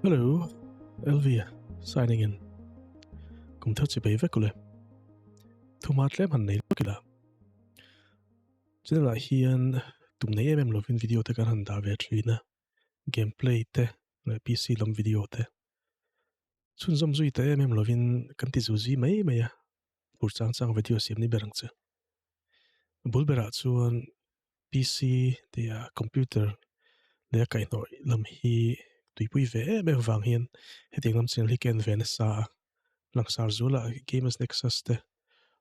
Hello, Elvia, signing in. Cùng theo chỉ bấy vết của lệ. Thu mát lem hẳn này lúc kìa. Cho nên là hiền tụm này em lo vin video te kan hẳn đà về truy na. Gameplay te, là PC làm video te. Xuân dâm duy te em lo vin kan ti dù gì mấy mấy à. Bụt sang video xiêm ni berang chứ. Bụt bera chuan PC te computer le kai nổi làm hi tùy bùi vẽ bè vàng hiền. Hết tiếng làm xin li ken vẽ na sa. Lang sar zu la Gamers Nexus te.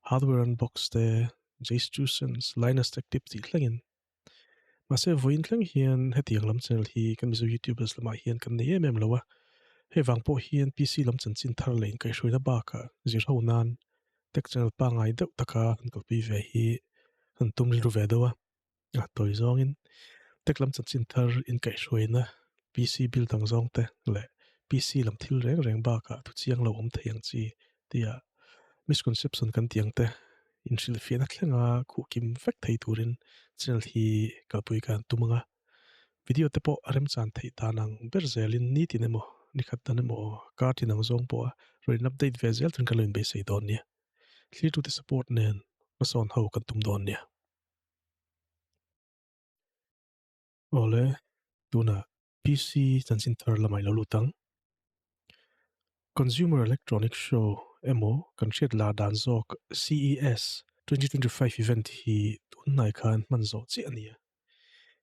Hardware Unbox te, Jace Jusens, Linus Tech Tip ti tlangin. Ma se voin tlang hian hetiang lam channel hi kan mizo YouTubers lama hian kan nei em lawa. He wangpo hian PC lam chanchin thar lein kai hruina ba ka zir ho nan. Tech channel pa ngai deuh taka kan kalpi ve hi han tum ru ve dawa. Toy zongin. Tech lam chanchin thar in kai hruina PC build ang zong te le PC lam thil reng ba ka tu chiang lo om theiang chi tia misconception kan tiang te in sil fianak thlenga khu kim vek thei turin channel hi kalpui kan tumanga video te po arem chan thei tanang berzelin ni tinemo nikhat tanemo kartin ang zong po roin update vezel tun kalin be sei don nia clear to the support nen mason ho kan tum don nia ole tuna PC chanchin thar lamai lo lutang Consumer Electronics Show emo kan hriat la dan zok CES 2025 event hi tunai khan manzo chi ania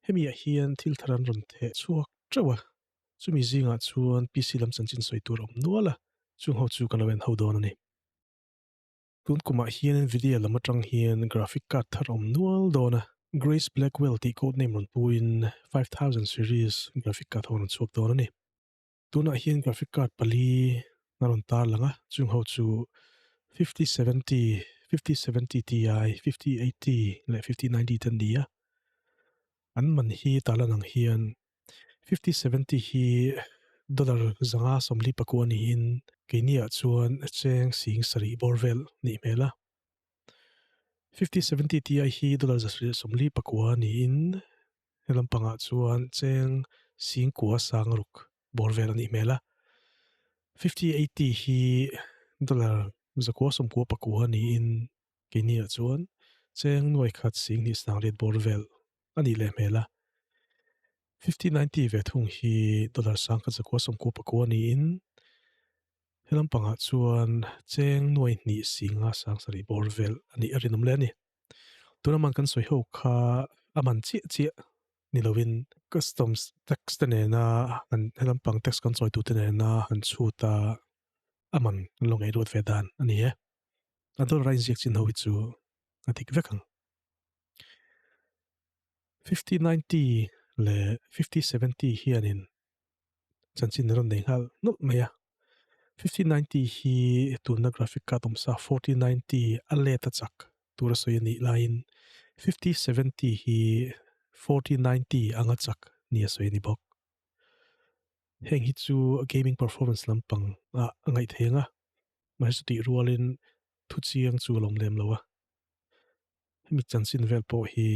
hemi a hian thil tharan ron the chuak trawa chumi zinga chuan PC lam chanchin soi tur om nuala chung ho chu kan wen ho don ani tun kuma hian video lam atang hian graphic card thar om nual dona Grace Blackwell ti code name ron puin 5000 series graphic card hon chuak don ani tuna hian graphic card pali naron tar langa chung ho chu 5070 5070 Ti 5080 le 5090 tan dia an man hi tala nang hian 5070 hi dollar zanga somli pakuani in kenia chuan cheng sing sari borvel ni mela 5070 Ti hi dollar zasri somli pakuani in helampanga chuan cheng sing kwa sangruk borvel ni mela 5080 hi dollar zakwa somkwa pakuani in kenia chuan cheng noi khat sing ni sanglet borvel ani le mela 5090 ve thung hi dollar sang kha zakwa somkwa pakuani in helampanga chuan cheng noi ni singa sang sari borvel ani arinum le ni tuna man kan soi ho kha aman chi ni lovin customs tax tane na an helampang tax kan soi tu tane na han chuta aman long ei rot vedan ani he adol rain jek chin ho chu atik vekang 5090 le 5070 hianin chanchin ron nei hal no maya 5090 hi tuna graphic card omsa 4090 aleta chak tura soyani line 5070 hi 4090 anga chak nia soyani bok heng hi chu gaming performance lampang ngai thenga mai su ti rualin thu chiang chu lom lem lowa mi chanchin vel po hi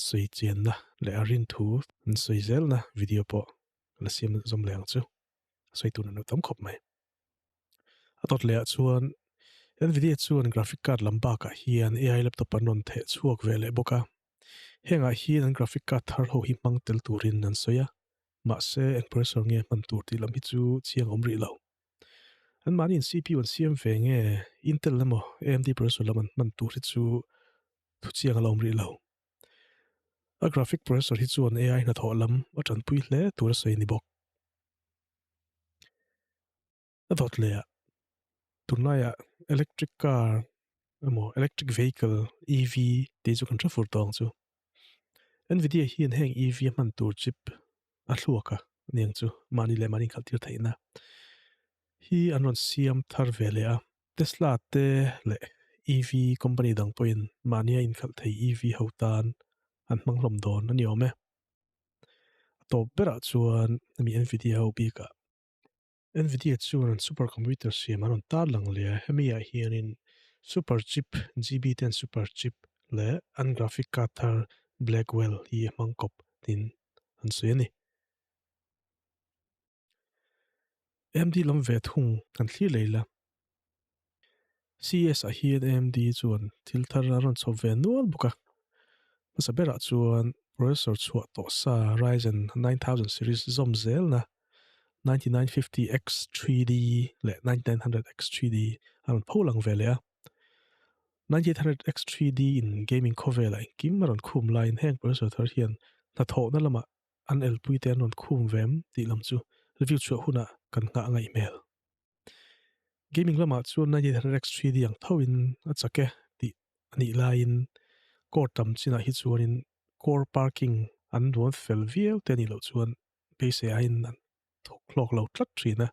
soi chen na le arin thu an soi zel na video po la sim zom leng chu soi tu na tam khop mai atot le chuan en video chuan graphic card lamba ka hian AI laptop anon the chuak vele boka henga hian graphic card thar ho hi mang tel turin nan soya ma se en processor nge man tur ti lam hi chu chiang omri lo an manin CPU an CM ve nge Intel lamo AMD processor laman man tur hi chu thu chiang lo omri lo a graphic processor hi chuan AI na tho lam atran pui hle tur soi ni bok adot le tunaya electric car amo electric vehicle EV te chu kan thafur tong chu Nvidia hian heng EV man tur chip a hluaka niang chu mani le mani khaltir thaina hi anon siam thar velea Tesla te le EV company dang poin mania in khal thei EV hotan an manglom don ani ome to bera chuan mi Nvidia ho bika Nvidia chuan supercomputer siam anon tar lang le hemia hianin super chip GB10 super chip le an graphic card thar Blackwell hi mangkop tin an sueni AMD lam ve thung kan thlir leila CS a hian AMD chuan thil thar a ron chho ve nual buka masabera chuan processor chuah to sa Ryzen 9000 series zom zel na 9950X 3D le 9900X 3D aron pholang ve le a 9800X 3D in gaming cover la kim ron khum line hang processor thar hian na tho na lama an el pui te ron khum vem ti lam chu review chu huna kan nga nga email gaming lama chuan 9800X 3D ang thawin a chake ti ani lain core tam china hi chuanin core parking an duan fel viau te ni lo chuan base a in an clock lo tlat trina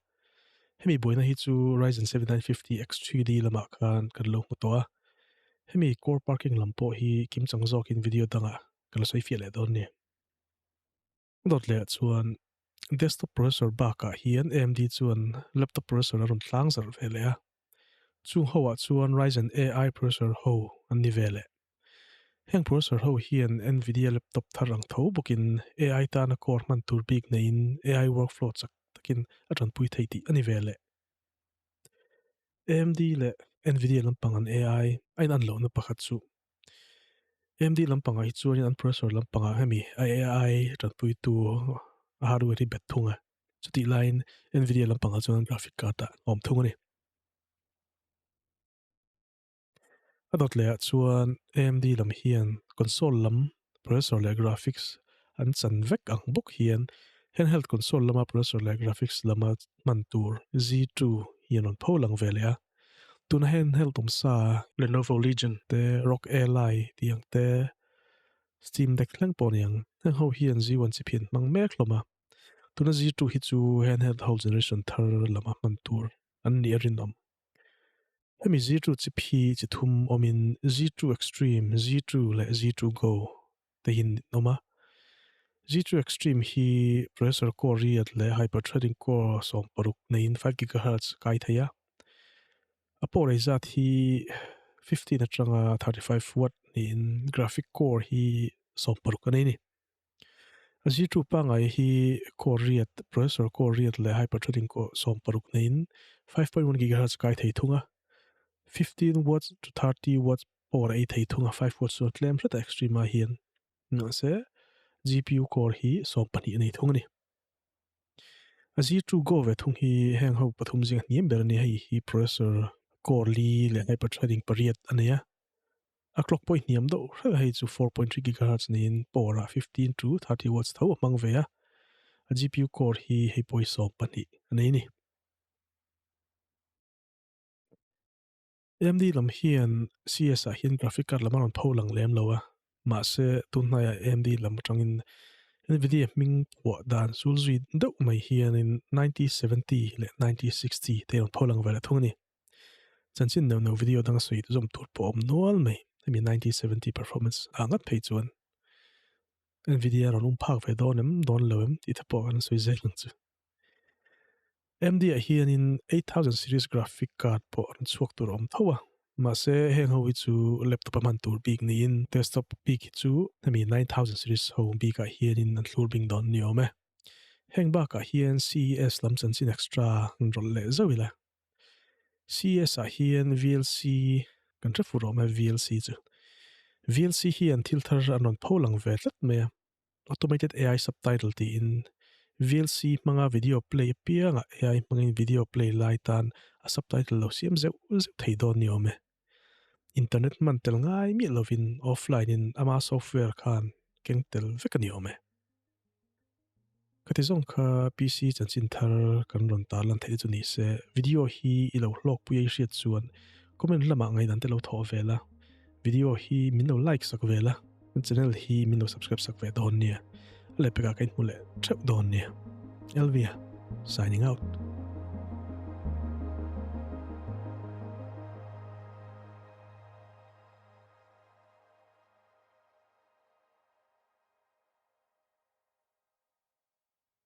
hemi boina hi chu Ryzen 7 950X 3D lama kan lo motoa hemi core parking lampo hi kim chang zok in video danga kan soi fiale don ni dot le chuan desktop processor baka hian AMD chuan laptop processor aron tlang zar vele a chung hoa chuan Ryzen AI processor ho an ni vele heng processor ho hian Nvidia laptop tharang tho bukin AI ta na core man tur big nein AI workflow chak takin atran pui thei ti ani vele AMD le Nvidia lampang an AI ain an lo na pakhat chu AMD lampanga hi chuan an processor lampanga hemi AI atran pui tu hardware hi bet thunga chuti line Nvidia lampanga chuan graphic card ta om thunga ni adot le chuan AMD lam hian console lam processor le graphics an chan vek ang buk hian handheld console lama processor le graphics lama mantur Z2 hian on pholang velia tuna handheld sa Lenovo Legion te Rock Ally tiang te Steam Deck lang po niyang nang ho hian Z1 chipin mang mek loma tuna Z2 hi chu handheld whole generation thar lama mantur an ni rinom hemi Z2 chip hi chithum omin Z2 Extreme Z2 le Z2 Go te hin noma Z2 Extreme hi processor core riat le hyperthreading core som paruk nein 5 GHz kai thaya apo reizat hi 15 atanga 35 watt in graphic core hi som paruk nei ni Z2 pa ngai hi core riat processor core riat le hyperthreading core som paruk nein 5.1 GHz kai thei thunga 15 watts to 30 watts power 8 thei thunga 5 watts so tlem hlat extreme hian nga se GPU core hi som pani nei thung ni Z2 Go ve thung hi hang ho pathum jing niam ber ni hi processor core li le hyperthreading pariat ania a clock point niam do hei chu 4.3 GHz nin power 15 to 30 watts tho mang ve a GPU core hi hei poi som pani nei ni AMD lam hian CS a hian graphic card lamaron pholang lem lowa ma se tunaya AMD lam tangin Nvidia ming wa dan sulzui deuh mai hian in 9070 le 9060 te on pholang vela thungni chanchin no video dang sui zom tur po om nual mai hemi 9070 performance angat phei chuan Nvidia ron phak ve donem don lowem ti thapo an sui zel chu AMD a hian in 8000 series graphic card po an chuak tur om thowa ma se heng ho chu laptop man tur big ni in desktop big chu hemi 9000 series ho big a hian in an thlur bing don ni ome heng ba ka hian CES lam chanchin extra rol le zawila CES a hian VLC kan tra furo ma VLC chu VLC hian thil thar anon pholang ve tlat me automated AI subtitle ti in VLC manga video play pianga AI manga video play lai tan a subtitle lo siam zeu thei don ni ome internet man tel ngai mi lovin offline in ama software khan keng tel vekani ome katizong kha PC chanchin thar kan ron ta lan thei chu ni se video hi ilo hlok pui riat chuan comment lama ngai dan te lo tho vela video hi min lo like sak vela channel hi min lo subscribe sak ve don nia le peka kain mule thep don nia Elvia signing out